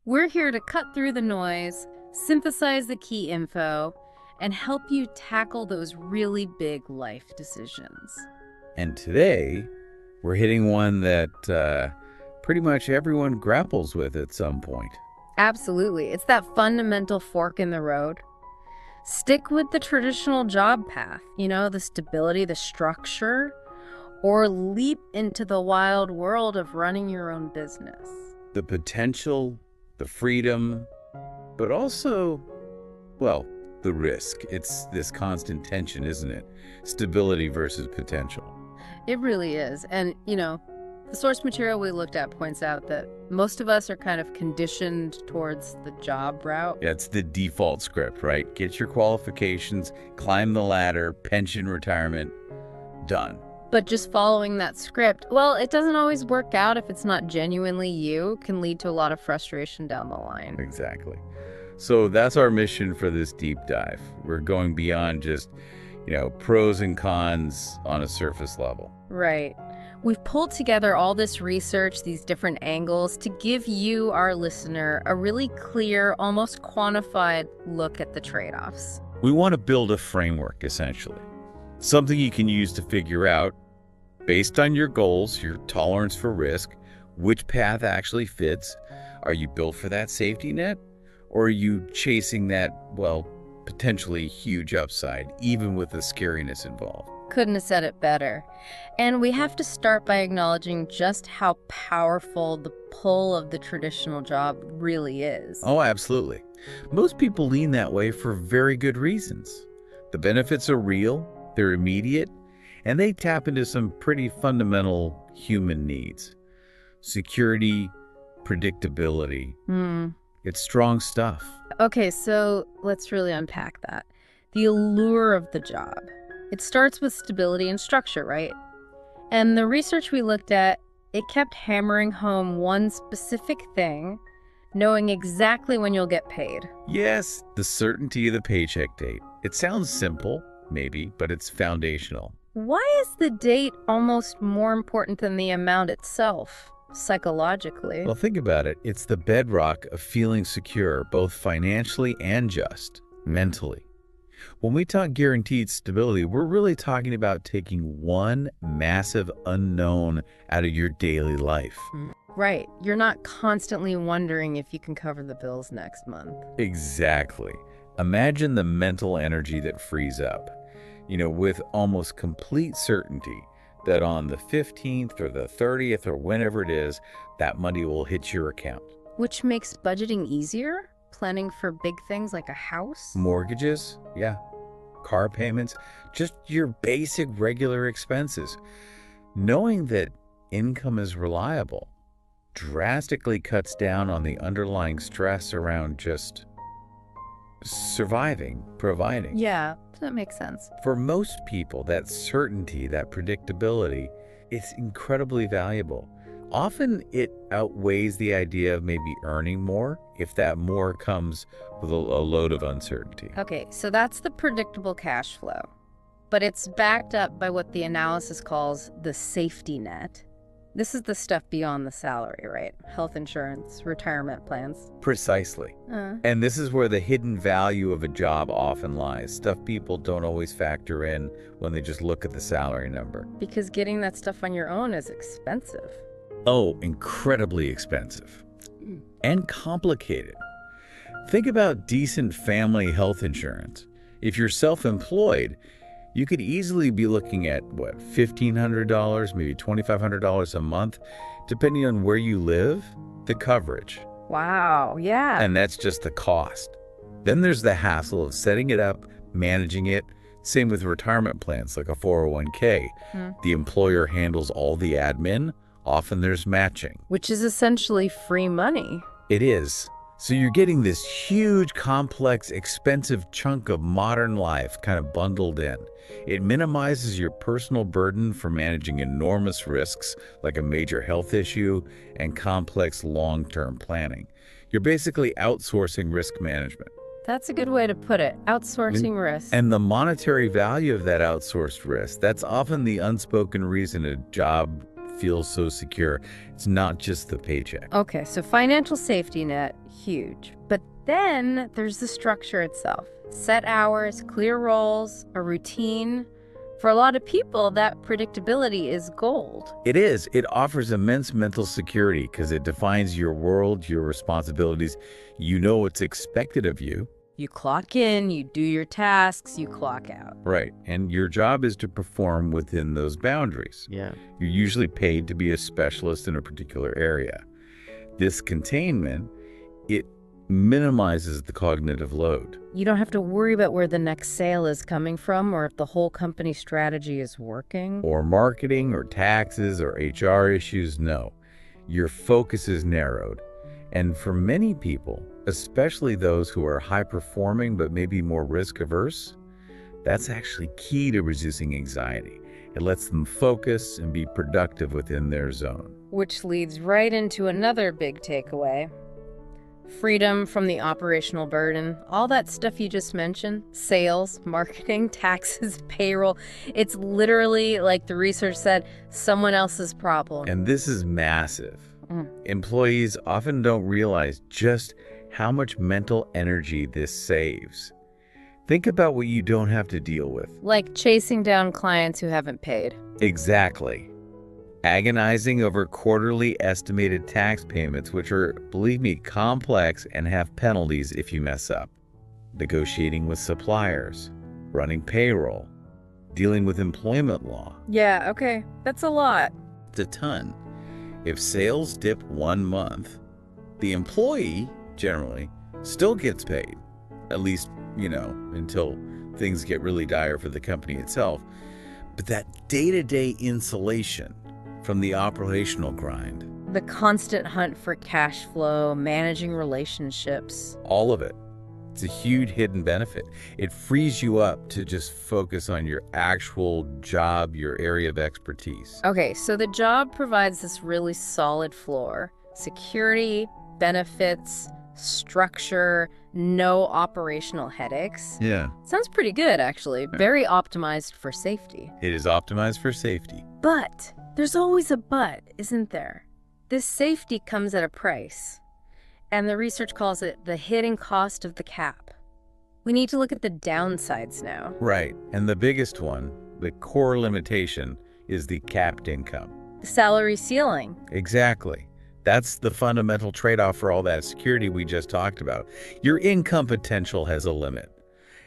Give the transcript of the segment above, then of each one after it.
We're here to cut through the noise, synthesize the key info, and help you tackle those really big life decisions. And today, we're hitting one that pretty much everyone grapples with at some point. Absolutely. It's that fundamental fork in the road. Stick with the traditional job path, the stability, the structure, or leap into the wild world of running your own business. The potential, the freedom, but also, well, the risk. It's this constant tension, isn't it? Stability versus potential. It really is. And, the source material we looked at points out that most of us are kind of conditioned towards the job route. That's the default script, right? Get your qualifications, climb the ladder, pension, retirement, done. But just following that script, well, it doesn't always work out if it's not genuinely you, can lead to a lot of frustration down the line. Exactly. So that's our mission for this deep dive. We're going beyond just, pros and cons on a surface level. Right. We've pulled together all this research, these different angles, to give you, our listener, a really clear, almost quantified look at the trade-offs. We want to build a framework, essentially. Something you can use to figure out, based on your goals, your tolerance for risk, which path actually fits. Are you built for that safety net? Or are you chasing that, potentially huge upside, even with the scariness involved? Couldn't have said it better. And we have to start by acknowledging just how powerful the pull of the traditional job really is. Oh, absolutely. Most people lean that way for very good reasons. The benefits are real, they're immediate, and they tap into some pretty fundamental human needs. Security, predictability. It's strong stuff. Okay, so let's really unpack that. The allure of the job. It starts with stability and structure, right? And the research we looked at, it kept hammering home one specific thing, knowing exactly when you'll get paid. Yes, the certainty of the paycheck date. It sounds simple, maybe, but it's foundational. Why is the date almost more important than the amount itself, psychologically? Well, think about it. It's the bedrock of feeling secure, both financially and just mentally. When we talk guaranteed stability, we're really talking about taking one massive unknown out of your daily life. Right. You're not constantly wondering if you can cover the bills next month. Exactly. Imagine the mental energy that frees up, with almost complete certainty that on the 15th or the 30th or whenever it is, that money will hit your account. Which makes budgeting easier? Planning for big things like a house? Mortgages, yeah. Car payments, just your basic regular expenses. Knowing that income is reliable drastically cuts down on the underlying stress around just surviving, providing. Yeah, that makes sense. For most people, that certainty, that predictability, it's incredibly valuable. Often it outweighs the idea of maybe earning more if that more comes with a load of uncertainty. Okay, so that's the predictable cash flow. But it's backed up by what the analysis calls the safety net. This is the stuff beyond the salary, right? Health insurance, retirement plans. Precisely. And this is where the hidden value of a job often lies. Stuff people don't always factor in when they just look at the salary number. Because getting that stuff on your own is expensive. Oh, incredibly expensive and complicated. Think about decent family health insurance. If you're self-employed, you could easily be looking at, $1,500, maybe $2,500 a month, depending on where you live, the coverage. Wow, yeah. And that's just the cost. Then there's the hassle of setting it up, managing it. Same with retirement plans like a 401k. The employer handles all the admin. Often there's matching. Which is essentially free money. It is. So you're getting this huge, complex, expensive chunk of modern life kind of bundled in. It minimizes your personal burden for managing enormous risks like a major health issue and complex long-term planning. You're basically outsourcing risk management. That's a good way to put it. Outsourcing risk. And the monetary value of that outsourced risk, that's often the unspoken reason a job feel so secure. It's not just the paycheck. Okay, so financial safety net, huge. But then there's the structure itself. Set hours, clear roles, a routine. For a lot of people, that predictability is gold. It is. It offers immense mental security because it defines your world, your responsibilities. You know what's expected of you. You clock in, you do your tasks, you clock out. Right. And your job is to perform within those boundaries. Yeah. You're usually paid to be a specialist in a particular area. This containment, it minimizes the cognitive load. You don't have to worry about where the next sale is coming from or if the whole company strategy is working. Or marketing or taxes or HR issues, no. Your focus is narrowed. And for many people, especially those who are high-performing but maybe more risk-averse, that's actually key to reducing anxiety. It lets them focus and be productive within their zone. Which leads right into another big takeaway. Freedom from the operational burden. All that stuff you just mentioned, sales, marketing, taxes, payroll, it's literally, like the research said, someone else's problem. And this is massive. Employees often don't realize just how much mental energy this saves. Think about what you don't have to deal with. Like chasing down clients who haven't paid. Exactly. Agonizing over quarterly estimated tax payments, which are, believe me, complex and have penalties if you mess up. Negotiating with suppliers, running payroll, dealing with employment law. Yeah, okay, that's a lot. It's a ton. If sales dip 1 month, the employee generally still gets paid, at least, until things get really dire for the company itself. But that day-to-day insulation from the operational grind, The constant hunt for cash flow, managing relationships. all of it, it's a huge hidden benefit. It frees you up to just focus on your actual job, your area of expertise. Okay, so the job provides this really solid floor. Security, benefits, structure, no operational headaches. Yeah. Sounds pretty good, actually. Very optimized for safety. It is optimized for safety. But there's always a but, isn't there? This safety comes at a price. And the research calls it the hidden cost of the cap. We need to look at the downsides now. Right. And the biggest one, the core limitation, is the capped income. The salary ceiling. Exactly. That's the fundamental trade-off for all that security we just talked about. Your income potential has a limit.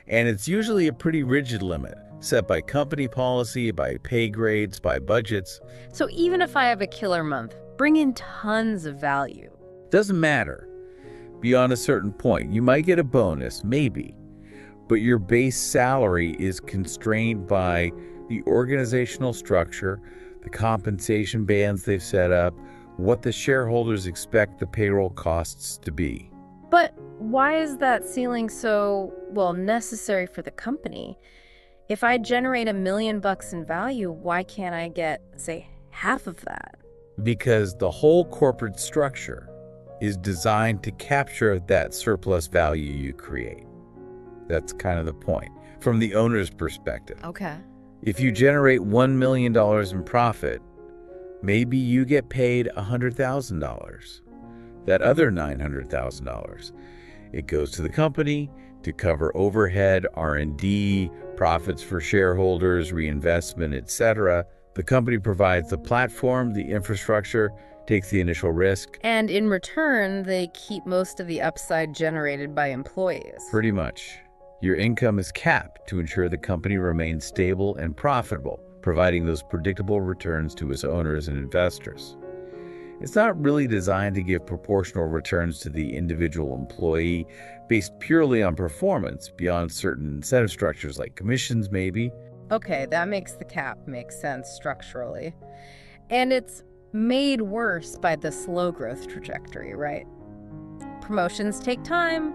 And it's usually a pretty rigid limit, set by company policy, by pay grades, by budgets. So even if I have a killer month, bring in tons of value. Doesn't matter. Beyond a certain point, you might get a bonus, maybe. But your base salary is constrained by the organizational structure, the compensation bands they've set up, what the shareholders expect the payroll costs to be. But why is that ceiling so, necessary for the company? If I generate $1 million in value, why can't I get, say, half of that? Because the whole corporate structure is designed to capture that surplus value you create. That's kind of the point, from the owner's perspective. Okay. If you generate $1 million in profit, maybe you get paid $100,000. That other $900,000, it goes to the company to cover overhead, R&D, profits for shareholders, reinvestment, etc. The company provides the platform, the infrastructure, takes the initial risk. And in return, they keep most of the upside generated by employees. Pretty much. Your income is capped to ensure the company remains stable and profitable, providing those predictable returns to its owners and investors. It's not really designed to give proportional returns to the individual employee based purely on performance beyond certain incentive structures like commissions, maybe. Okay, that makes the cap make sense structurally. And it's made worse by the slow growth trajectory, right? Promotions take time.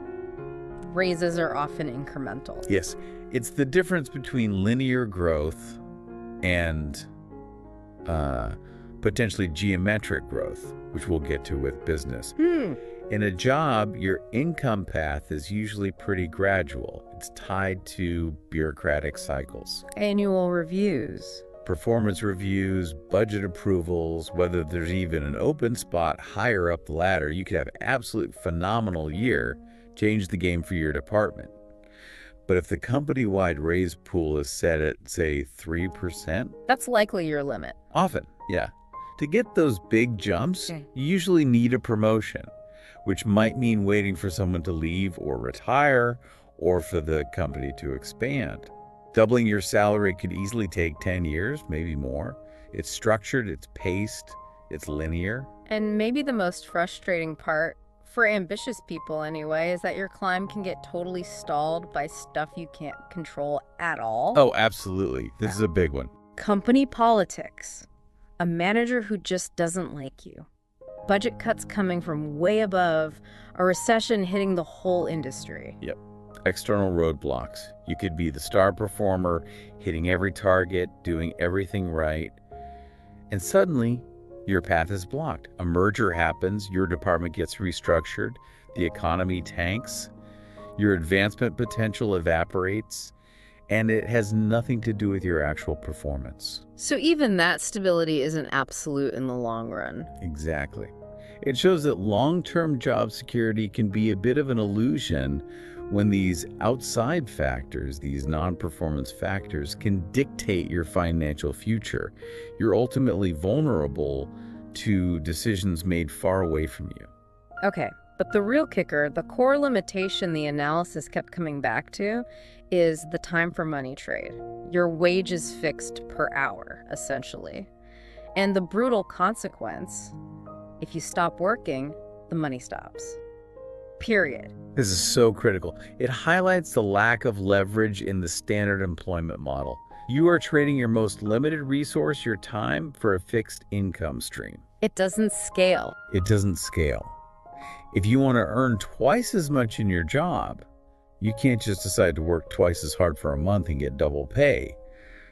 Raises are often incremental. Yes, it's the difference between linear growth and potentially geometric growth, which we'll get to with business. In a job, your income path is usually pretty gradual. It's tied to bureaucratic cycles. Annual reviews, performance reviews, budget approvals, whether there's even an open spot higher up the ladder. You could have an absolute phenomenal year, change the game for your department. But if the company-wide raise pool is set at, say, 3%, That's likely your limit. often, yeah. To get those big jumps, you usually need a promotion, which might mean waiting for someone to leave or retire, or for the company to expand. Doubling your salary could easily take 10 years, maybe more. It's structured, it's paced, it's linear. And maybe the most frustrating part, for ambitious people anyway, is that your climb can get totally stalled by stuff you can't control at all. Oh, absolutely. This is a big one. Company politics. A manager who just doesn't like you. Budget cuts coming from way above. A recession hitting the whole industry. Yep. External roadblocks. You could be the star performer, hitting every target, doing everything right, and suddenly your path is blocked. A merger happens, your department gets restructured, the economy tanks, your advancement potential evaporates, and it has nothing to do with your actual performance. So even that stability isn't absolute in the long run. Exactly. It shows that long-term job security can be a bit of an illusion when these outside factors, these non-performance factors, can dictate your financial future. You're ultimately vulnerable to decisions made far away from you. Okay, but the real kicker, the core limitation the analysis kept coming back to, is the time for money trade. Your wage is fixed per hour, essentially. And the brutal consequence, if you stop working, the money stops. Period. This is so critical. It highlights the lack of leverage in the standard employment model. You are trading your most limited resource, your time, for a fixed income stream. It doesn't scale. It doesn't scale. If you want to earn twice as much in your job, you can't just decide to work twice as hard for a month and get double pay.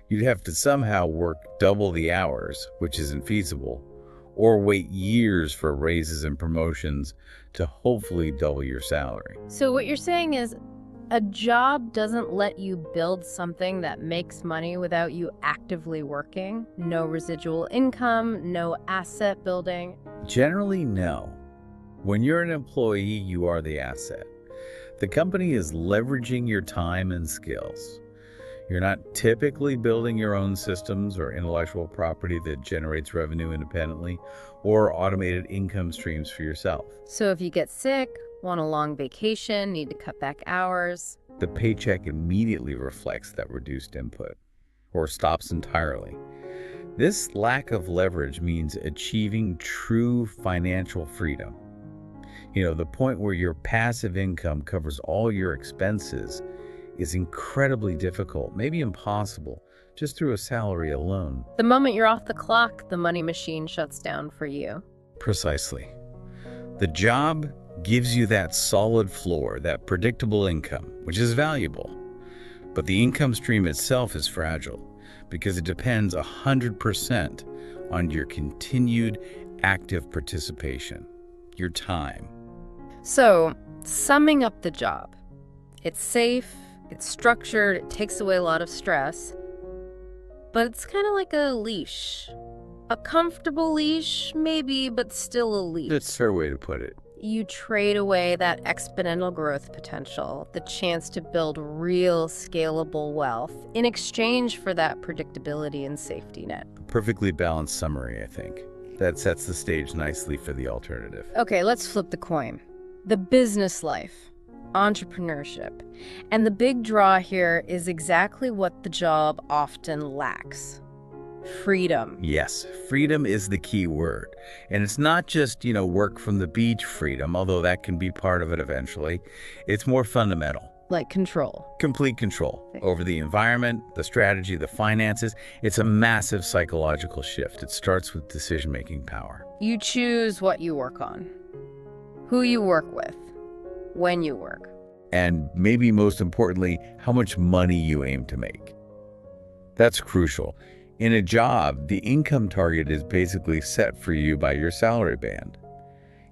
You'd have to somehow work double the hours, which isn't feasible, or wait years for raises and promotions to hopefully double your salary. So what you're saying is a job doesn't let you build something that makes money without you actively working? No residual income, no asset building? Generally, no. When you're an employee, you are the asset. The company is leveraging your time and skills. You're not typically building your own systems or intellectual property that generates revenue independently or automated income streams for yourself. So if you get sick, want a long vacation, need to cut back hours, The paycheck immediately reflects that reduced input or stops entirely. This lack of leverage means achieving true financial freedom. The point where your passive income covers all your expenses is incredibly difficult, maybe impossible, just through a salary alone. the moment you're off the clock, the money machine shuts down for you. Precisely. The job gives you that solid floor, that predictable income, which is valuable. But the income stream itself is fragile because it depends 100% on your continued active participation, your time. So, summing up the job, it's safe, it's structured, it takes away a lot of stress, but it's kind of like a leash. A comfortable leash, maybe, but still a leash. That's a fair way to put it. You trade away that exponential growth potential, the chance to build real scalable wealth in exchange for that predictability and safety net. Perfectly balanced summary, I think. That sets the stage nicely for the alternative. Okay, let's flip the coin. The business life, entrepreneurship. And the big draw here is exactly what the job often lacks. Freedom. Yes, freedom is the key word. And it's not just, work from the beach freedom, although that can be part of it eventually. It's more fundamental. Like control. Complete control over the environment, the strategy, the finances. It's a massive psychological shift. It starts with decision-making power. You choose what you work on, who you work with, when you work. And maybe most importantly, how much money you aim to make. That's crucial. In a job, the income target is basically set for you by your salary band.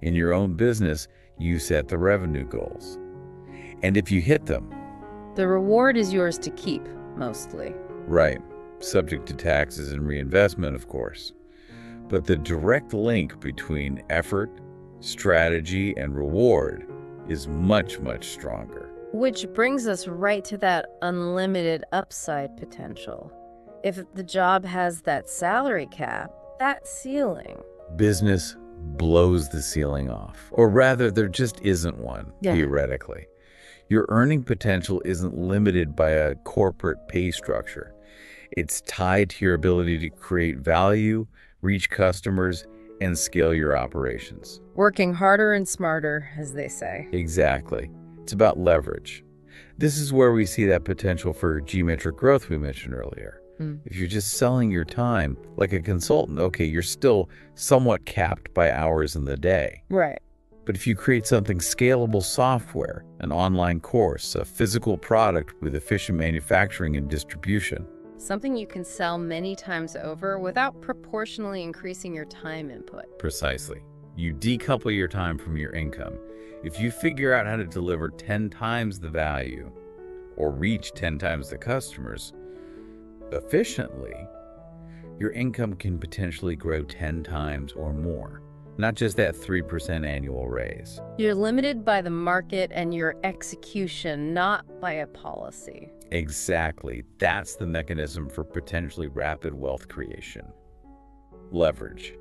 In your own business, you set the revenue goals. And if you hit them, The reward is yours to keep, mostly. right, subject to taxes and reinvestment, of course. But the direct link between effort, strategy, and reward is much, much stronger. Which brings us right to that unlimited upside potential. If the job has that salary cap, that ceiling. Business blows the ceiling off. Or rather, there just isn't one, theoretically. Your earning potential isn't limited by a corporate pay structure. It's tied to your ability to create value, reach customers, and scale your operations. Working harder and smarter, as they say. Exactly. It's about leverage. This is where we see that potential for geometric growth we mentioned earlier. If you're just selling your time like a consultant, okay, you're still somewhat capped by hours in the day. Right. But if you create something scalable software, an online course, a physical product with efficient manufacturing and distribution. Something you can sell many times over without proportionally increasing your time input. Precisely. You decouple your time from your income. If you figure out how to deliver 10 times the value or reach 10 times the customers efficiently, your income can potentially grow 10 times or more, not just that 3% annual raise. You're limited by the market and your execution, not by a policy. Exactly. That's the mechanism for potentially rapid wealth creation. Leverage.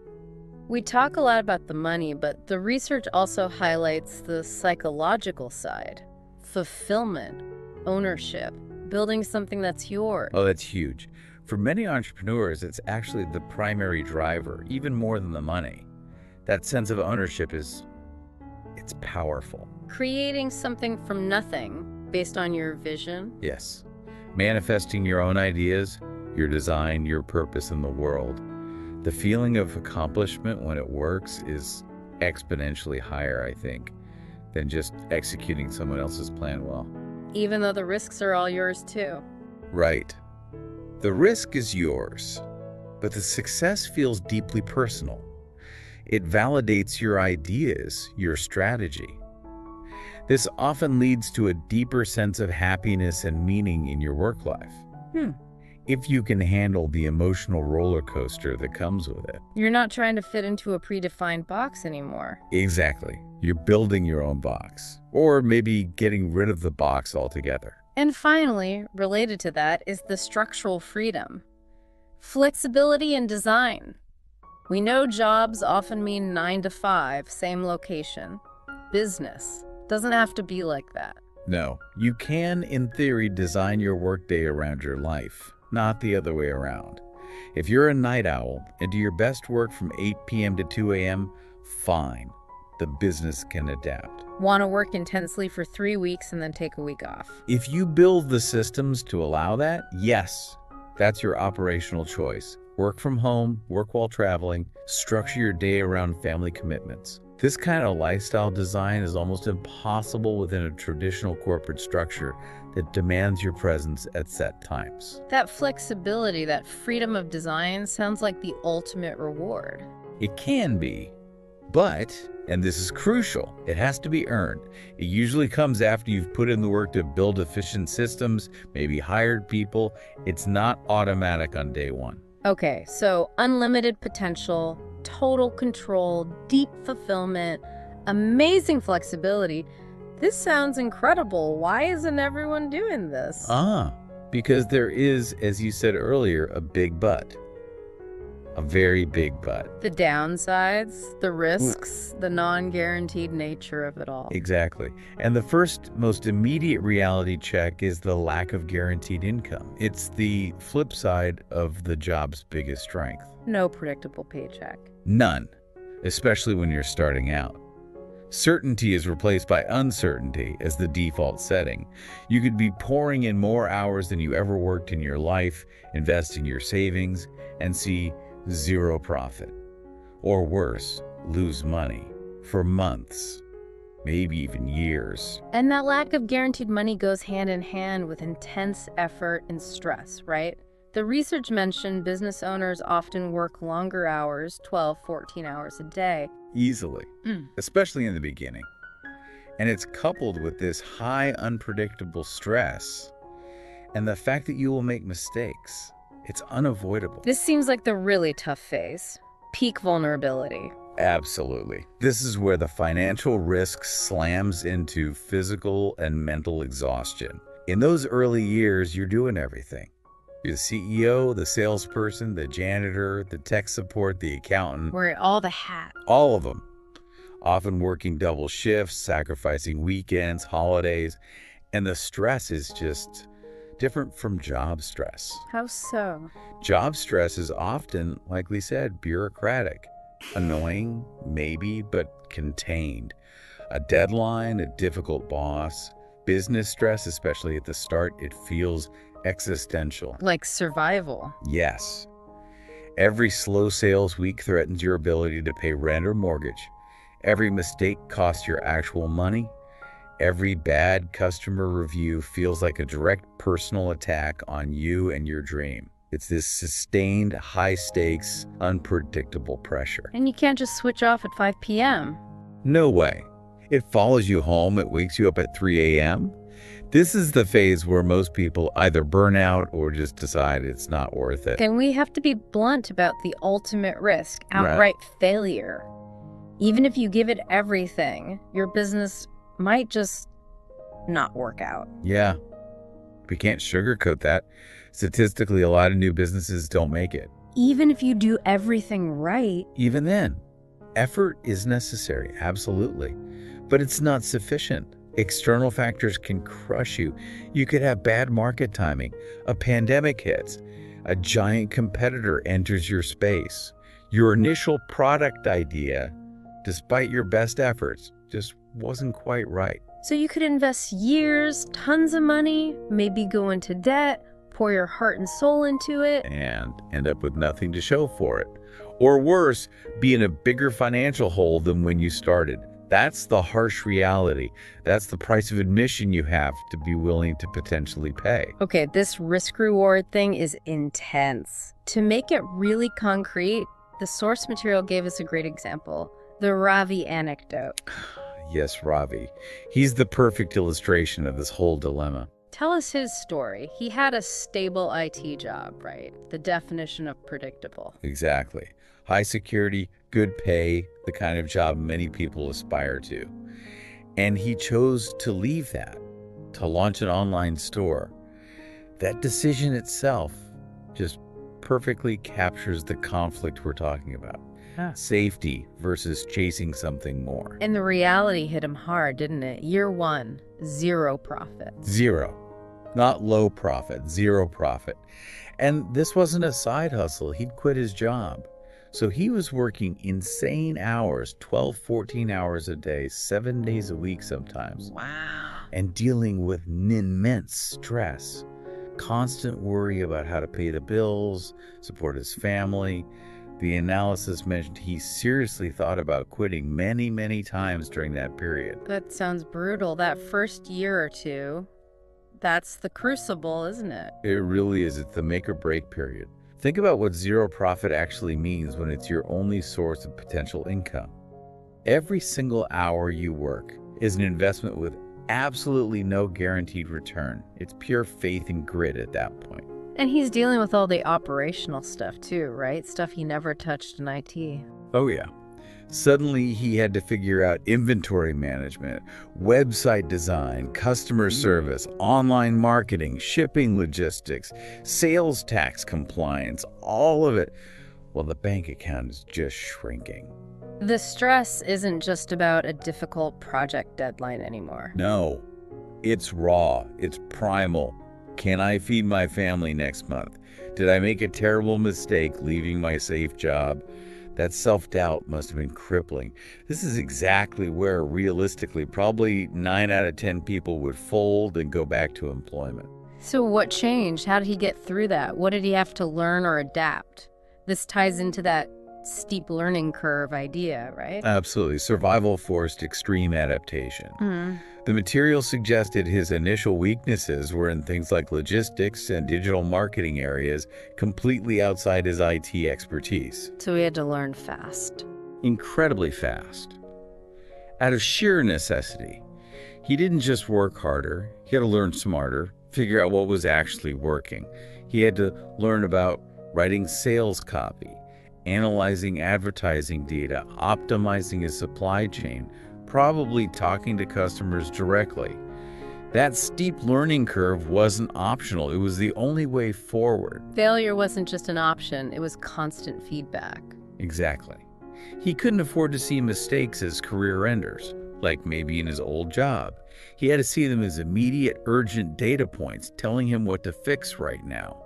We talk a lot about the money, but the research also highlights the psychological side. Fulfillment, ownership, building something that's yours. Oh, that's huge. For many entrepreneurs, it's actually the primary driver, even more than the money. That sense of ownership it's powerful. Creating something from nothing based on your vision. Yes. Manifesting your own ideas, your design, your purpose in the world. The feeling of accomplishment when it works is exponentially higher, I think, than just executing someone else's plan well. Even though the risks are all yours too. Right. The risk is yours, but the success feels deeply personal. It validates your ideas, your strategy. This often leads to a deeper sense of happiness and meaning in your work life. If you can handle the emotional roller coaster that comes with it. You're not trying to fit into a predefined box anymore. Exactly. You're building your own box, or maybe getting rid of the box altogether. And finally, related to that is the structural freedom. Flexibility in design. We know jobs often mean 9 to 5, same location. Business doesn't have to be like that. No, you can, in theory, design your workday around your life, not the other way around. If you're a night owl and do your best work from 8 p.m. to 2 a.m., fine. The business can adapt. Want to work intensely for 3 weeks and then take a week off. If you build the systems to allow that, yes, that's your operational choice. Work from home, work while traveling, structure your day around family commitments. This kind of lifestyle design is almost impossible within a traditional corporate structure that demands your presence at set times. That flexibility, that freedom of design sounds like the ultimate reward. It can be, but, and this is crucial, it has to be earned. It usually comes after you've put in the work to build efficient systems, maybe hired people. It's not automatic on day one. Okay, so unlimited potential, total control, deep fulfillment, amazing flexibility. This sounds incredible. Why isn't everyone doing this? Because there is, as you said earlier, a big but. A very big but. The downsides, the risks, the non-guaranteed nature of it all. Exactly. And the first, most immediate reality check is the lack of guaranteed income. It's the flip side of the job's biggest strength. No predictable paycheck. None, especially when you're starting out. Certainty is replaced by uncertainty as the default setting. You could be pouring in more hours than you ever worked in your life, investing your savings, and see zero profit. Or worse, lose money for months, maybe even years. And that lack of guaranteed money goes hand in hand with intense effort and stress, right? The research mentioned business owners often work longer hours, 12, 14 hours a day. Easily, especially in the beginning. And it's coupled with this high unpredictable stress and the fact that you will make mistakes. It's unavoidable. This seems like the really tough phase. Peak vulnerability. Absolutely. This is where the financial risk slams into physical and mental exhaustion. In those early years, you're doing everything. You're the CEO, the salesperson, the janitor, the tech support, the accountant. Wear all the hats. All of them. Often working double shifts, sacrificing weekends, holidays, and the stress is just different from job stress. How so? Job stress is often, like we said, bureaucratic. Annoying, maybe, but contained. A deadline, a difficult boss. Business stress, especially at the start, it feels existential. Like survival. Yes. Every slow sales week threatens your ability to pay rent or mortgage. Every mistake costs your actual money. Every bad customer review feels like a direct personal attack on you and your dream. It's this sustained, high-stakes, unpredictable pressure. And you can't just switch off at 5 p.m. No way. It follows you home. It wakes you up at 3 a.m. This is the phase where most people either burn out or just decide it's not worth it. And we have to be blunt about the ultimate risk, outright failure. Even if you give it everything, your business might just not work out. Yeah, we can't sugarcoat that. Statistically, a lot of new businesses don't make it. Even if you do everything right. Even then, effort is necessary, absolutely. But it's not sufficient. External factors can crush you. You could have bad market timing. A pandemic hits. A giant competitor enters your space. Your initial product idea, despite your best efforts, just wasn't quite right. So you could invest years, tons of money, maybe go into debt, pour your heart and soul into it, and end up with nothing to show for it. Or worse, be in a bigger financial hole than when you started. That's the harsh reality. That's the price of admission you have to be willing to potentially pay. Okay, this risk-reward thing is intense. To make it really concrete, the source material gave us a great example, the Ravi anecdote. Yes, Ravi. He's the perfect illustration of this whole dilemma. Tell us his story. He had a stable IT job, right? The definition of predictable. Exactly. High security, good pay, the kind of job many people aspire to. And he chose to leave that, to launch an online store. That decision itself just perfectly captures the conflict we're talking about. Safety versus chasing something more. And the reality hit him hard, didn't it? Year one, zero profit. Zero. Not low profit, zero profit. And this wasn't a side hustle. He'd quit his job. So he was working insane hours, 12, 14 hours a day, 7 days a week sometimes. Wow. And dealing with immense stress. Constant worry about how to pay the bills, support his family. The analysis mentioned he seriously thought about quitting many, many times during that period. That sounds brutal. That first year or two, that's the crucible, isn't it? It really is. It's the make or break period. Think about what zero profit actually means when it's your only source of potential income. Every single hour you work is an investment with absolutely no guaranteed return. It's pure faith and grit at that point. And he's dealing with all the operational stuff too, right? Stuff he never touched in IT. Oh yeah. Suddenly he had to figure out inventory management, website design, customer service, online marketing, shipping logistics, sales tax compliance, all of it. Well, the bank account is just shrinking. The stress isn't just about a difficult project deadline anymore. No, it's raw, it's primal. Can I feed my family next month? Did I make a terrible mistake leaving my safe job? That self-doubt must have been crippling. This is exactly where, realistically, probably 9 out of 10 people would fold and go back to employment. So what changed? How did he get through that? What did he have to learn or adapt? This ties into that steep learning curve idea, right? Absolutely. Survival forced extreme adaptation. The material suggested his initial weaknesses were in things like logistics and digital marketing areas completely outside his IT expertise. So he had to learn fast. Incredibly fast. Out of sheer necessity. He didn't just work harder, he had to learn smarter, figure out what was actually working. He He had to learn about writing sales copy, analyzing advertising data, optimizing his supply chain, probably talking to customers directly. That steep learning curve wasn't optional. It was the only way forward. Failure wasn't just an option, it was constant feedback. Exactly. He couldn't afford to see mistakes as career enders, like maybe in his old job. He had to see them as immediate, urgent data points telling him what to fix right now.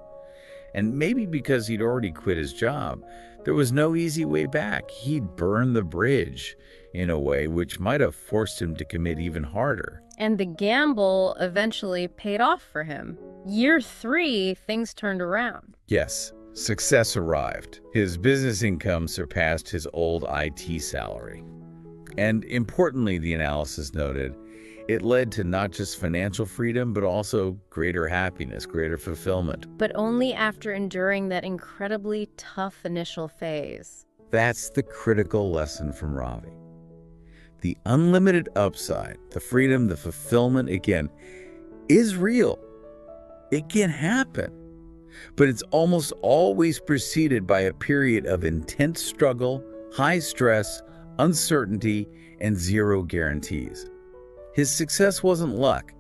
And maybe because he'd already quit his job, there was no easy way back. He'd burned the bridge in a way which might have forced him to commit even harder. And the gamble eventually paid off for him. Year 3, things turned around. Yes, success arrived. His business income surpassed his old IT salary. And importantly, the analysis noted, it led to not just financial freedom, but also greater happiness, greater fulfillment. But only after enduring that incredibly tough initial phase. That's the critical lesson from Ravi. The unlimited upside, the freedom, the fulfillment, again, is real. It can happen. But it's almost always preceded by a period of intense struggle, high stress, uncertainty, and zero guarantees. His success wasn't luck.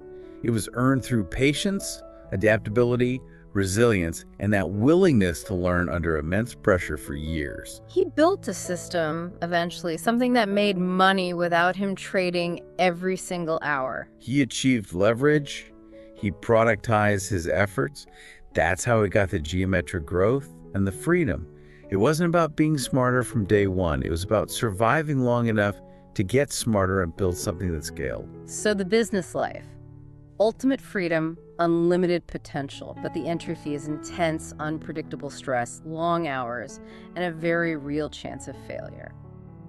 It was earned through patience, adaptability, resilience, and that willingness to learn under immense pressure for years. He built a system, eventually, something that made money without him trading every single hour. He achieved leverage. He productized his efforts. That's how he got the geometric growth and the freedom. It wasn't about being smarter from day one. It was about surviving long enough to get smarter and build something that scaled. So the business life. Ultimate freedom, unlimited potential, but the entry fee is intense, unpredictable stress, long hours, and a very real chance of failure.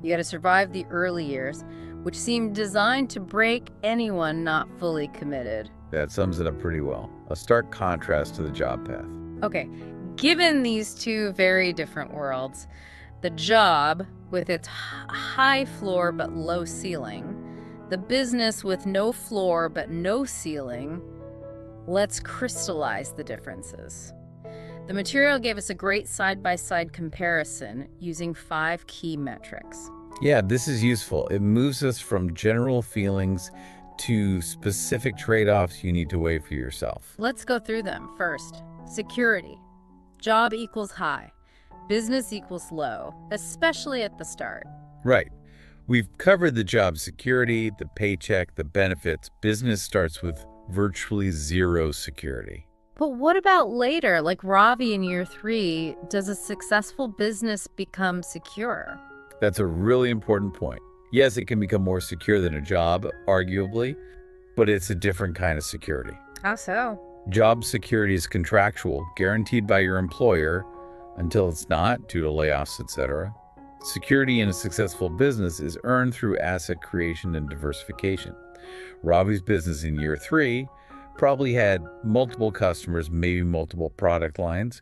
You got to survive the early years, which seem designed to break anyone not fully committed. That sums it up pretty well. A stark contrast to the job path. Okay, given these two very different worlds, the job with its high floor but low ceiling, the business with no floor but no ceiling, let's crystallize the differences. The material gave us a great side-by-side comparison using 5 key metrics. Yeah, this is useful. It moves us from general feelings to specific trade-offs you need to weigh for yourself. Let's go through them. First, security. Job equals high. Business equals low, especially at the start. Right. We've covered the job security, the paycheck, the benefits. Business starts with virtually zero security. But what about later, like Ravi in year 3? Does a successful business become secure? That's a really important point. Yes, it can become more secure than a job, arguably, but it's a different kind of security. How so? Job security is contractual, guaranteed by your employer until it's not, due to layoffs, etc. Security in a successful business is earned through asset creation and diversification. Ravi's business in year 3 probably had multiple customers, maybe multiple product lines.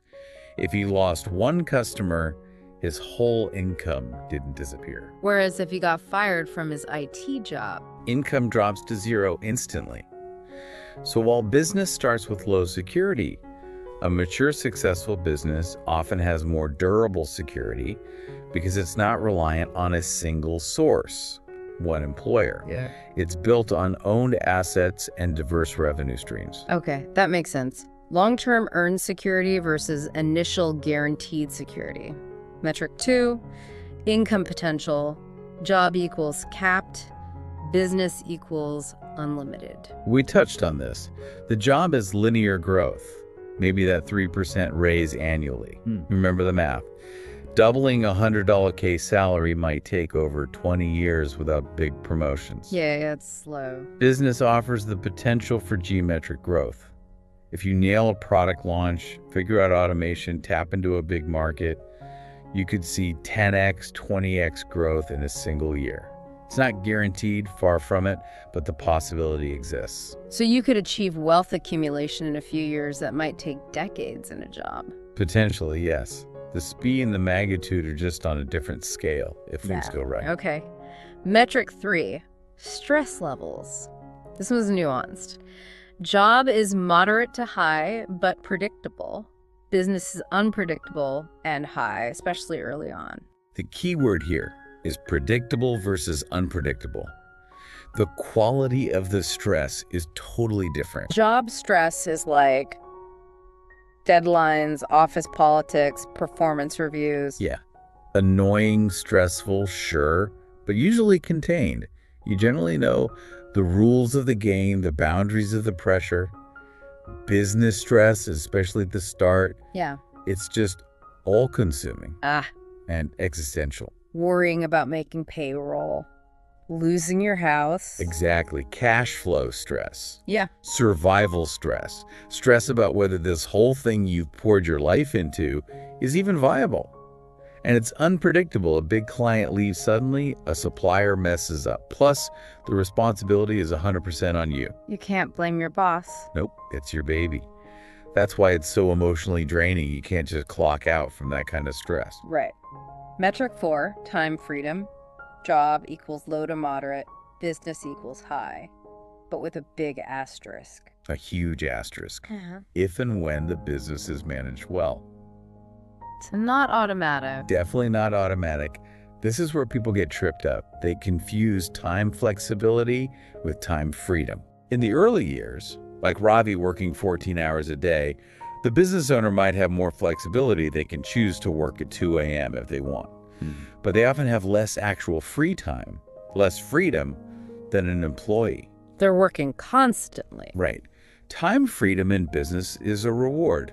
If he lost one customer, his whole income didn't disappear. Whereas if he got fired from his IT job, income drops to zero instantly. So while business starts with low security, a mature, successful business often has more durable security because it's not reliant on a single source, one employer. Yeah. It's built on owned assets and diverse revenue streams. Okay, that makes sense. Long-term earned security versus initial guaranteed security. Metric 2, income potential. Job equals capped. Business equals unlimited. We touched on this. The job is linear growth. Maybe that 3% raise annually. Remember the math. Doubling a $100K salary might take over 20 years without big promotions. Yeah, it's slow. Business offers the potential for geometric growth. If you nail a product launch, figure out automation, tap into a big market, you could see 10x, 20x growth in a single year. It's not guaranteed, far from it, but the possibility exists. So you could achieve wealth accumulation in a few years that might take decades in a job. Potentially, yes. The speed and the magnitude are just on a different scale if things go right. Okay. Metric 3, stress levels. This was nuanced. Job is moderate to high, but predictable. Business is unpredictable and high, especially early on. The key word here is predictable versus unpredictable. The quality of the stress is totally different. Job stress is like deadlines, office politics, performance reviews. Yeah. Annoying, stressful, sure, but usually contained. You generally know the rules of the game, the boundaries of the pressure. Business stress, especially at the start, Yeah. it's just all-consuming Ah, and existential. worrying about making payroll, losing your house. Exactly. Cash flow stress. Yeah. Survival stress. Stress about whether this whole thing you've poured your life into is even viable. And it's unpredictable. A big client leaves suddenly, a supplier messes up. Plus, the responsibility is 100% on you. You can't blame your boss. Nope, it's your baby. That's why it's so emotionally draining. You can't just clock out from that kind of stress. Right. Metric 4, time freedom. Job equals low to moderate. Business equals high, but with a big asterisk. A huge asterisk. Uh-huh. If and when the business is managed well. It's not automatic. Definitely not automatic. This is where people get tripped up. They confuse time flexibility with time freedom. In the early years, like Ravi working 14 hours a day, the business owner might have more flexibility. They can choose to work at 2 a.m. if they want. But they often have less actual free time, less freedom than an employee. They're working constantly. Right. Time freedom in business is a reward.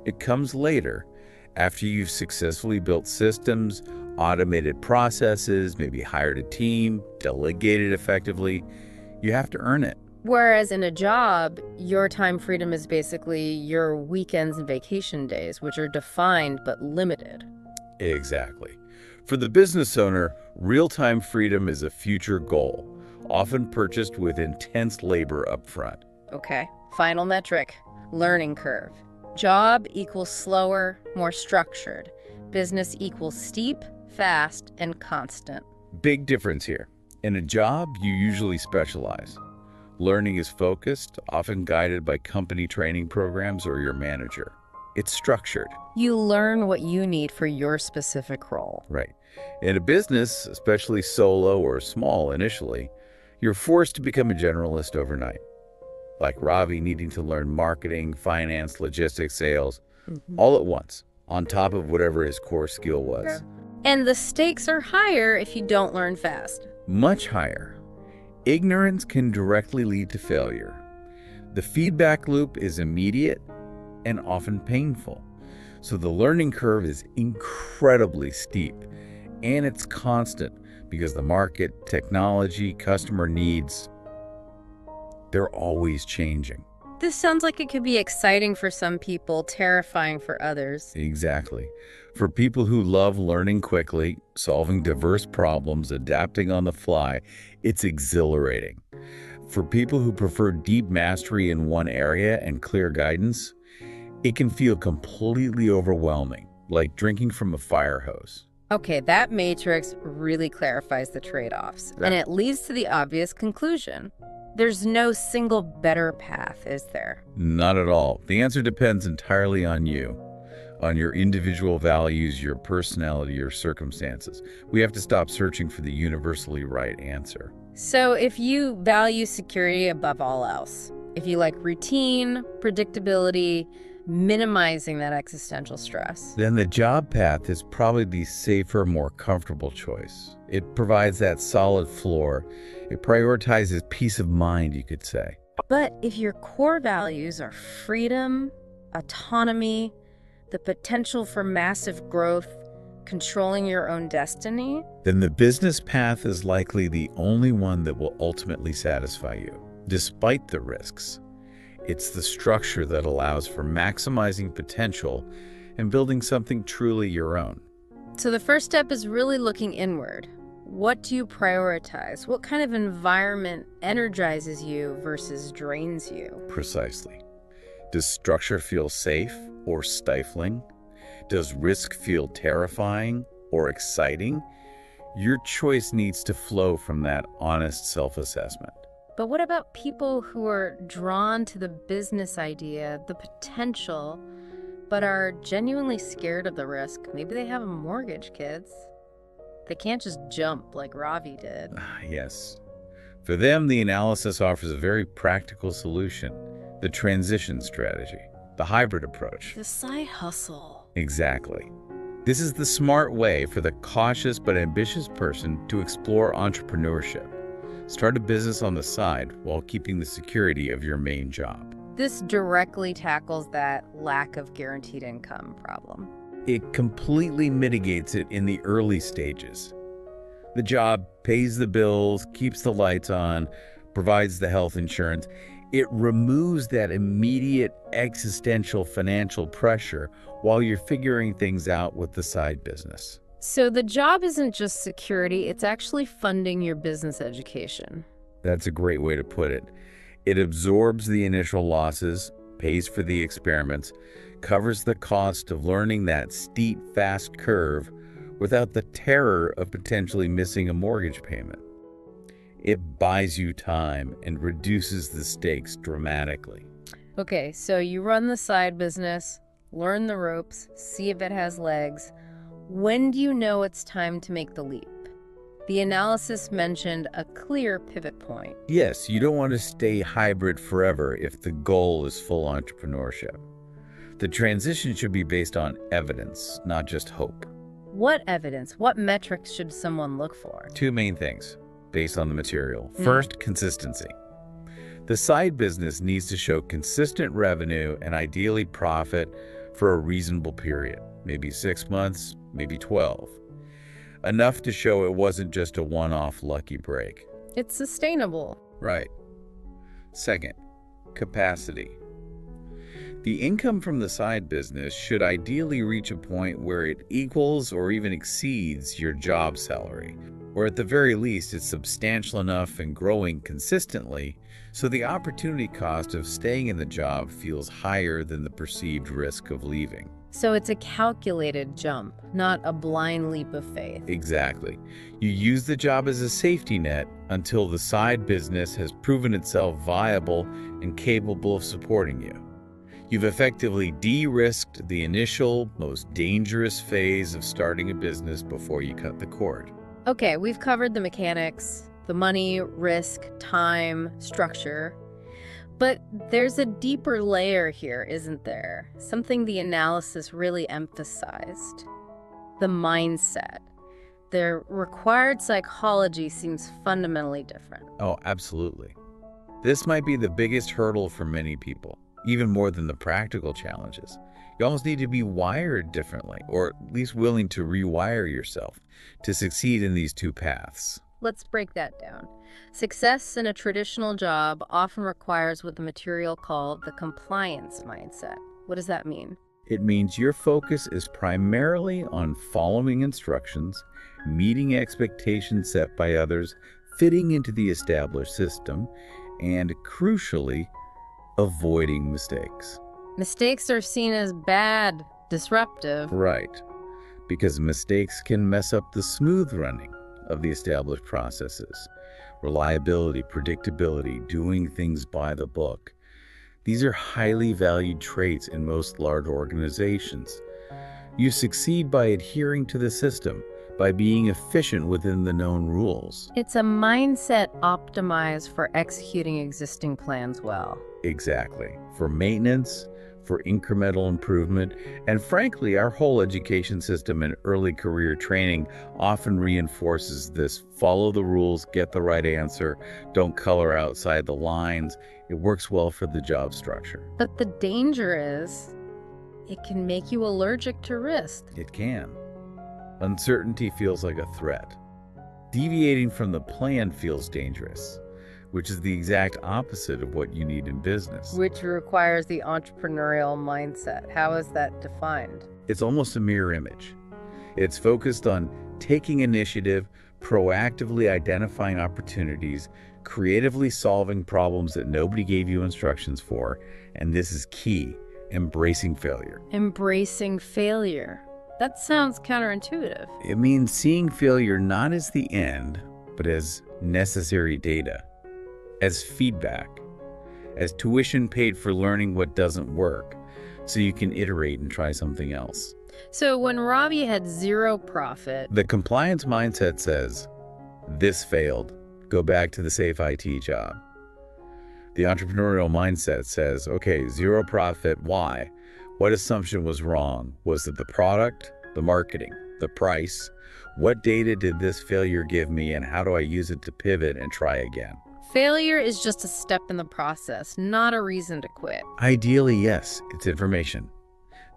It comes later, after you've successfully built systems, automated processes, maybe hired a team, delegated effectively. You have to earn it. Whereas in a job, your time freedom is basically your weekends and vacation days, which are defined but limited. Exactly. For the business owner, real-time freedom is a future goal, often purchased with intense labor up front. Okay. Final metric, learning curve. Job equals slower, more structured. Business equals steep, fast, and constant. Big difference here. In a job, you usually specialize. Learning is focused, often guided by company training programs or your manager. It's structured. You learn what you need for your specific role. Right. In a business, especially solo or small initially, you're forced to become a generalist overnight. Like Ravi needing to learn marketing, finance, logistics, sales, all at once, on top of whatever his core skill was. And the stakes are higher if you don't learn fast. Much higher. Ignorance can directly lead to failure. The feedback loop is immediate and often painful. So the learning curve is incredibly steep, and it's constant because the market, technology, customer needs, they're always changing. This sounds like it could be exciting for some people, terrifying for others. Exactly. For people who love learning quickly, solving diverse problems, adapting on the fly, it's exhilarating. For people who prefer deep mastery in one area and clear guidance, it can feel completely overwhelming, like drinking from a fire hose. Okay, that matrix really clarifies the trade-offs, and it leads to the obvious conclusion. There's no single better path, is there? Not at all. The answer depends entirely on you, on your individual values, your personality, your circumstances. We have to stop searching for the universally right answer. So if you value security above all else, if you like routine, predictability, minimizing that existential stress, then the job path is probably the safer, more comfortable choice. It provides that solid floor. It prioritizes peace of mind, you could say. But if your core values are freedom, autonomy, the potential for massive growth, controlling your own destiny, then the business path is likely the only one that will ultimately satisfy you, despite the risks. It's the structure that allows for maximizing potential and building something truly your own. So the first step is really looking inward. What do you prioritize? What kind of environment energizes you versus drains you? Precisely. Does structure feel safe or stifling? Does risk feel terrifying or exciting? Your choice needs to flow from that honest self-assessment. But what about people who are drawn to the business idea, the potential, but are genuinely scared of the risk. Maybe they have a mortgage, kids. They can't just jump like Ravi did. Yes. For them, the analysis offers a very practical solution, the transition strategy, the hybrid approach. The side hustle. Exactly. This is the smart way for the cautious but ambitious person to explore entrepreneurship. Start a business on the side while keeping the security of your main job. This directly tackles that lack of guaranteed income problem. It completely mitigates it in the early stages. The job pays the bills, keeps the lights on, provides the health insurance. It removes that immediate existential financial pressure while you're figuring things out with the side business. So the job isn't just security, it's actually funding your business education. That's a great way to put it. It absorbs the initial losses, pays for the experiments, covers the cost of learning that steep, fast curve without the terror of potentially missing a mortgage payment. It buys you time and reduces the stakes dramatically. Okay, so you run the side business, learn the ropes, see if it has legs. When do you know it's time to make the leap? The analysis mentioned a clear pivot point. Yes, you don't want to stay hybrid forever if the goal is full entrepreneurship. The transition should be based on evidence, not just hope. What evidence? What metrics should someone look for? Two main things based on the material. First, consistency. The side business needs to show consistent revenue and ideally profit for a reasonable period, maybe 6 months, maybe 12. Enough to show it wasn't just a one-off lucky break. It's sustainable. Right. Second, capacity. The income from the side business should ideally reach a point where it equals or even exceeds your job salary, or at the very least it's substantial enough and growing consistently so the opportunity cost of staying in the job feels higher than the perceived risk of leaving. So it's a calculated jump, not a blind leap of faith. Exactly. You use the job as a safety net until the side business has proven itself viable and capable of supporting you. You've effectively de-risked the initial, most dangerous phase of starting a business before you cut the cord. Okay, we've covered the mechanics, the money, risk, time, structure. But there's a deeper layer here, isn't there? Something the analysis really emphasized. The mindset. The required psychology seems fundamentally different. Oh, absolutely. This might be the biggest hurdle for many people, even more than the practical challenges. You almost need to be wired differently, or at least willing to rewire yourself to succeed in these two paths. Let's break that down. Success in a traditional job often requires what the material called the compliance mindset. What does that mean? It means your focus is primarily on following instructions, meeting expectations set by others, fitting into the established system, and crucially, avoiding mistakes. Mistakes are seen as bad, disruptive. Right, because mistakes can mess up the smooth running of the established processes. Reliability, predictability, doing things by the book. These are highly valued traits in most large organizations. You succeed by adhering to the system, by being efficient within the known rules. It's a mindset optimized for executing existing plans well. Exactly. For maintenance, for incremental improvement, and frankly, our whole education system and early career training often reinforces this: follow the rules, get the right answer, don't color outside the lines. It works well for the job structure. But the danger is, it can make you allergic to risk. It can. Uncertainty feels like a threat. Deviating from the plan feels dangerous, which is the exact opposite of what you need in business. Which requires the entrepreneurial mindset. How is that defined? It's almost a mirror image. It's focused on taking initiative, proactively identifying opportunities, creatively solving problems that nobody gave you instructions for, and this is key, embracing failure. Embracing failure. That sounds counterintuitive. It means seeing failure not as the end, but as necessary data, as feedback, as tuition paid for learning what doesn't work, so you can iterate and try something else. So when Robbie had zero profit, The compliance mindset says, this failed. Go back to the safe IT job. The entrepreneurial mindset says, okay, zero profit, why? What assumption was wrong? Was it the product, the marketing, the price? What data did this failure give me, and how do I use it to pivot and try again? failure is just a step in the process, not a reason to quit. Ideally, yes, it's information.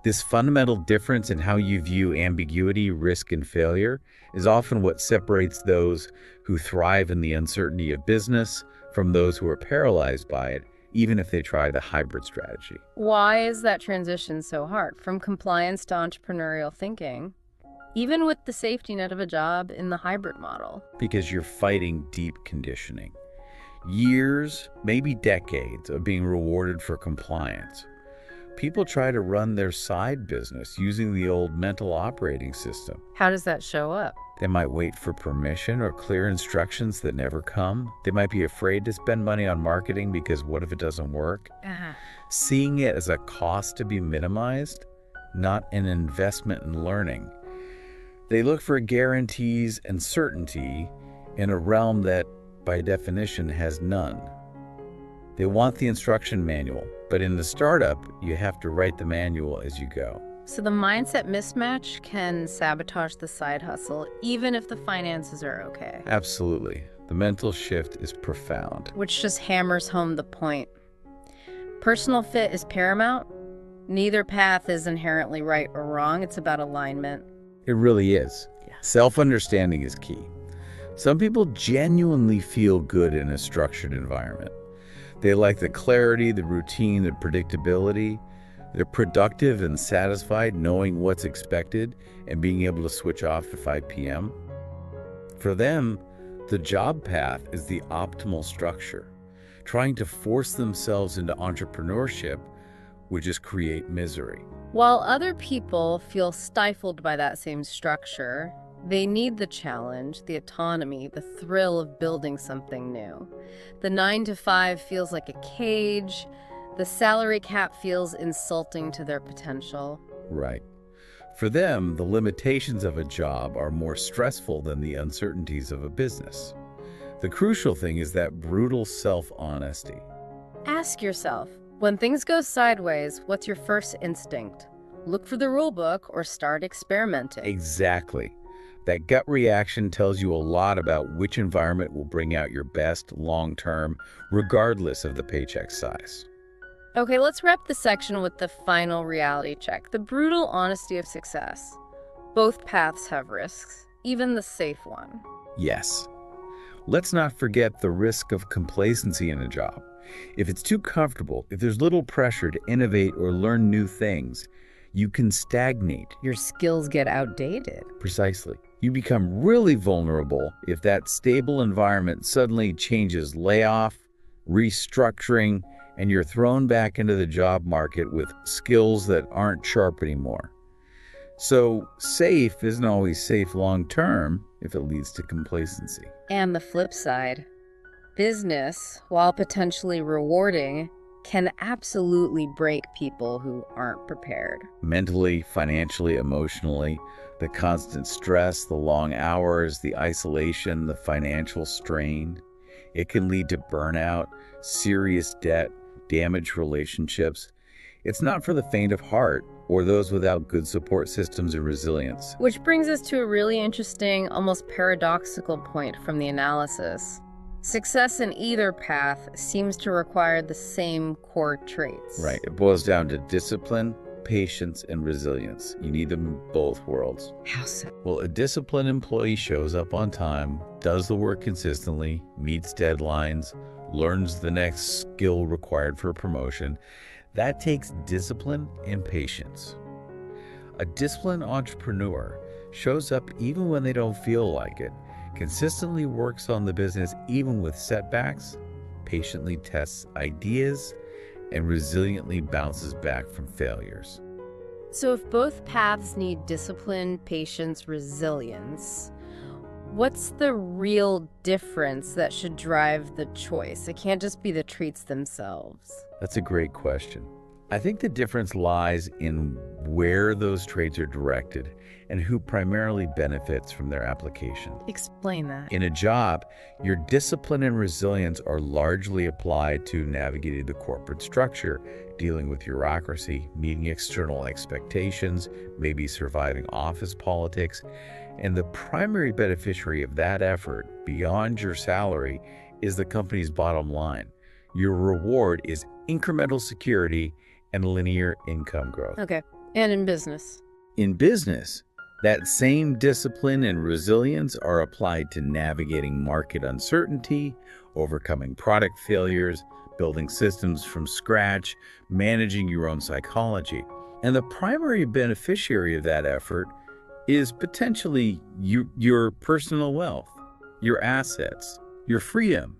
This fundamental difference in how you view ambiguity, risk, and failure is often what separates those who thrive in the uncertainty of business from those who are paralyzed by it, even if they try the hybrid strategy. Why is that transition so hard from compliance to entrepreneurial thinking, even with the safety net of a job in the hybrid model? Because you're fighting deep conditioning. Years, maybe decades, of being rewarded for compliance. People try to run their side business using the old mental operating system. How does that show up? They might wait for permission or clear instructions that never come. They might be afraid to spend money on marketing because what if it doesn't work? Seeing it as a cost to be minimized, not an investment in learning. They look for guarantees and certainty in a realm that, by definition, has none. They want the instruction manual, but in the startup, you have to write the manual as you go. So the mindset mismatch can sabotage the side hustle, even if the finances are okay. Absolutely. The mental shift is profound. Which just hammers home the point. Personal fit is paramount. Neither path is inherently right or wrong. It's about alignment. It really is. Self-understanding is key. Some people genuinely feel good in a structured environment. They like the clarity, the routine, the predictability. They're productive and satisfied knowing what's expected and being able to switch off at 5 p.m. For them, the job path is the optimal structure. Trying to force themselves into entrepreneurship would just create misery. While other people feel stifled by that same structure, they need the challenge, the autonomy, the thrill of building something new. The 9 to 5 feels like a cage. The salary cap feels insulting to their potential. Right. For them, the limitations of a job are more stressful than the uncertainties of a business. The crucial thing is that brutal self-honesty. Ask yourself, when things go sideways, what's your first instinct? Look for the rule book or start experimenting. Exactly. That gut reaction tells you a lot about which environment will bring out your best long-term, regardless of the paycheck size. Okay, let's wrap this section with the final reality check, the brutal honesty of success. Both paths have risks, even the safe one. Yes. Let's not forget the risk of complacency in a job. If it's too comfortable, if there's little pressure to innovate or learn new things, you can stagnate. Your skills get outdated. Precisely. You become really vulnerable if that stable environment suddenly changes layoff, restructuring, and you're thrown back into the job market with skills that aren't sharp anymore. So safe isn't always safe long-term if it leads to complacency. And the flip side, business, while potentially rewarding, can absolutely break people who aren't prepared. Mentally, financially, emotionally, the constant stress, the long hours, the isolation, the financial strain. It can lead to burnout, serious debt, damaged relationships. It's not for the faint of heart or those without good support systems and resilience. Which brings us to a really interesting, almost paradoxical point from the analysis. Success in either path seems to require the same core traits. Right. It boils down to discipline, patience, and resilience. You need them in both worlds. How so? Well, a disciplined employee shows up on time, does the work consistently, meets deadlines, learns the next skill required for a promotion. That takes discipline and patience. A disciplined entrepreneur shows up even when they don't feel like it, consistently works on the business even with setbacks, patiently tests ideas, and resiliently bounces back from failures. So if both paths need discipline, patience, resilience, what's the real difference that should drive the choice? It can't just be the traits themselves. That's a great question. I think the difference lies in where those traits are directed and who primarily benefits from their application. Explain that. In a job, your discipline and resilience are largely applied to navigating the corporate structure, dealing with bureaucracy, meeting external expectations, maybe surviving office politics. And the primary beneficiary of that effort, beyond your salary, is the company's bottom line. Your reward is incremental security and linear income growth. Okay. And in business? In business, that same discipline and resilience are applied to navigating market uncertainty, overcoming product failures, building systems from scratch, managing your own psychology. And the primary beneficiary of that effort is potentially your personal wealth, your assets, your freedom.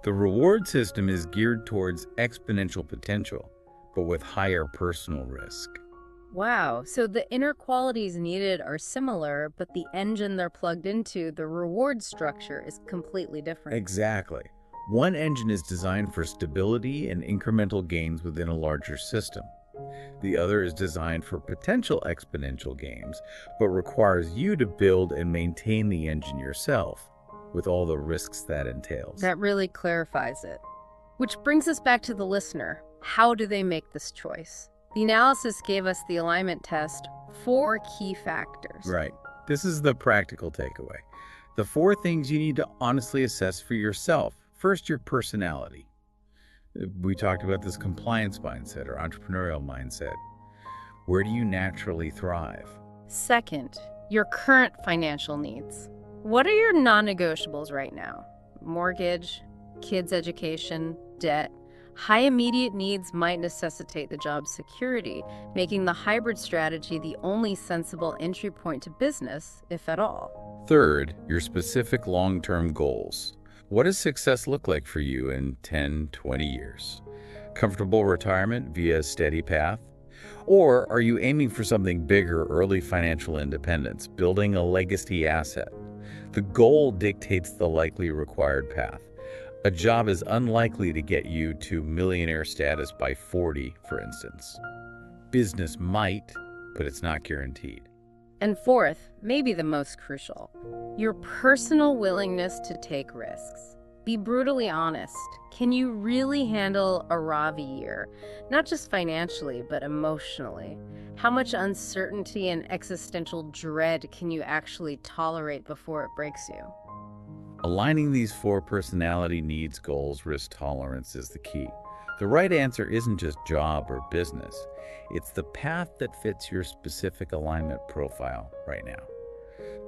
The reward system is geared towards exponential potential, but with higher personal risk. Wow. So the inner qualities needed are similar, but the engine they're plugged into, the reward structure, is completely different. Exactly. One engine is designed for stability and incremental gains within a larger system. The other is designed for potential exponential gains, but requires you to build and maintain the engine yourself, with all the risks that entails. That really clarifies it. Which brings us back to the listener. How do they make this choice? The analysis gave us the alignment test, 4 key factors. Right. This is the practical takeaway. The 4 things you need to honestly assess for yourself. First, your personality. We talked about this compliance mindset or entrepreneurial mindset. Where do you naturally thrive? Second, your current financial needs. What are your non-negotiables right now? Mortgage, kids' education, debt. High immediate needs might necessitate the job security, making the hybrid strategy the only sensible entry point to business, if at all. Third, your specific long-term goals. What does success look like for you in 10, 20 years? Comfortable retirement via a steady path? Or are you aiming for something bigger, early financial independence, building a legacy asset? The goal dictates the likely required path. A job is unlikely to get you to millionaire status by 40, for instance. Business might, but it's not guaranteed. And fourth, maybe the most crucial, your personal willingness to take risks. Be brutally honest. Can you really handle a Ravi year? Not just financially, but emotionally. How much uncertainty and existential dread can you actually tolerate before it breaks you? Aligning these 4 personality needs, goals, risk tolerance is the key. The right answer isn't just job or business. It's the path that fits your specific alignment profile right now.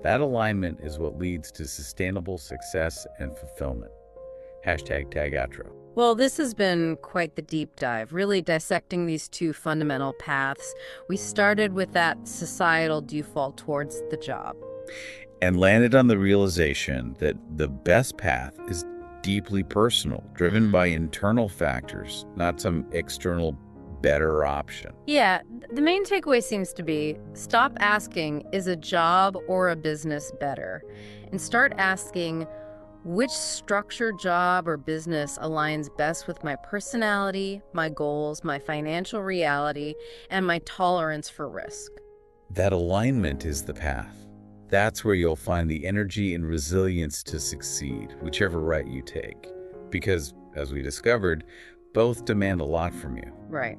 That alignment is what leads to sustainable success and fulfillment. Hashtag tag outro. Well, this has been quite the deep dive, really dissecting these 2 fundamental paths. We started with that societal default towards the job. And landed on the realization that the best path is deeply personal, driven by internal factors, not some external better option. Yeah, the main takeaway seems to be stop asking, is a job or a business better? And start asking, which structure, job, or business aligns best with my personality, my goals, my financial reality, and my tolerance for risk? That alignment is the path. That's where you'll find the energy and resilience to succeed, whichever route you take. Because, as we discovered, both demand a lot from you. Right.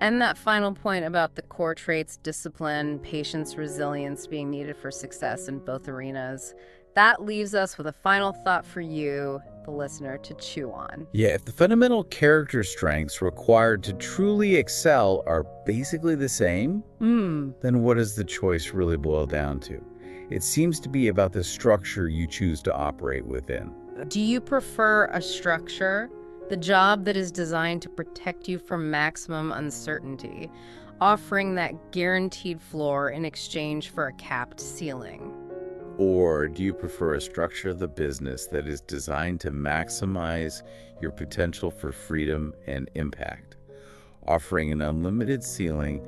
And that final point about the core traits, discipline, patience, resilience being needed for success in both arenas, that leaves us with a final thought for you, the listener, to chew on. Yeah, if the fundamental character strengths required to truly excel are basically the same, then what does the choice really boil down to? It seems to be about the structure you choose to operate within. Do you prefer a structure, the job that is designed to protect you from maximum uncertainty, offering that guaranteed floor in exchange for a capped ceiling? Or do you prefer a structure of the business that is designed to maximize your potential for freedom and impact, offering an unlimited ceiling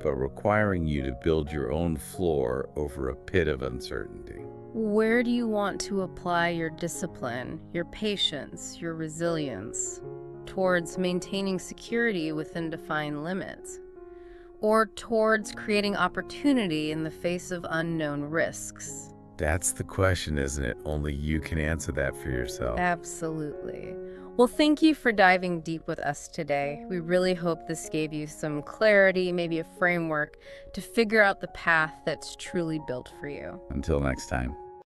but requiring you to build your own floor over a pit of uncertainty? Where do you want to apply your discipline, your patience, your resilience? towards maintaining security within defined limits, or towards creating opportunity in the face of unknown risks? That's the question, isn't it? Only you can answer that for yourself. Absolutely. Well, thank you for diving deep with us today. We really hope this gave you some clarity, maybe a framework to figure out the path that's truly built for you. Until next time.